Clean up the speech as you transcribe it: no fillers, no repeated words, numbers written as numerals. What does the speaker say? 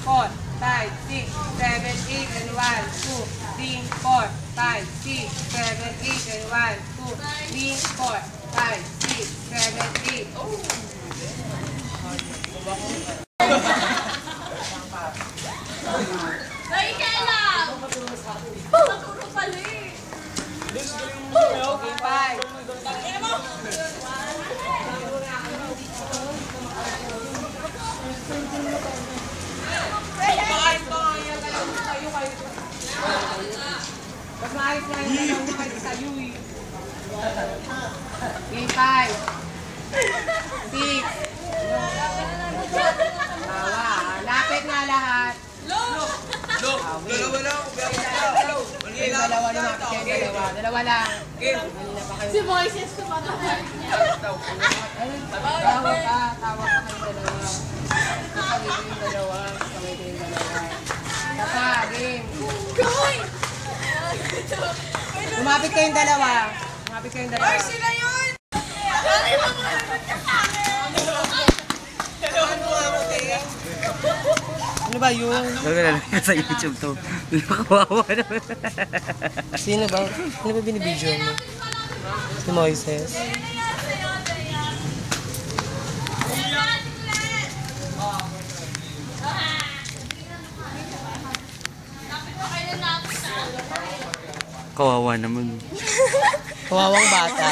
4, 5, 6, 7, 8, and 1, 2, 3, 4, 5, 6, 7, 8, and 1, 2, 3, 4, 5, 6, 7, 8. Oh! Ay, kailan? Maturo pala eh. Okay, 5. Mas maayos na yung dalaw na kayo sa'yo eh. Okay, 5. 6. Tawa. Lapit na lahat. Dalawa lang. Dalawa na mapit kayo, dalawa. Dalawa lang. Si Moises kumakain niya. Tawag ka. Tawag ka kayong dalawa. Kasabay ko yung dalawa. Kasabay ko yung dalawa. Tapa, game. Goy! Lumapit kayong dalawa. Lumapit kayong dalawa. Ay, sila yun! Ay, mga Ano ba yun? Huwag na lang sa YouTube to. Kawawa naman. Sino ba? Sino ba binibidyo mo? Si Moises. Kawawa naman. Kawawang bata.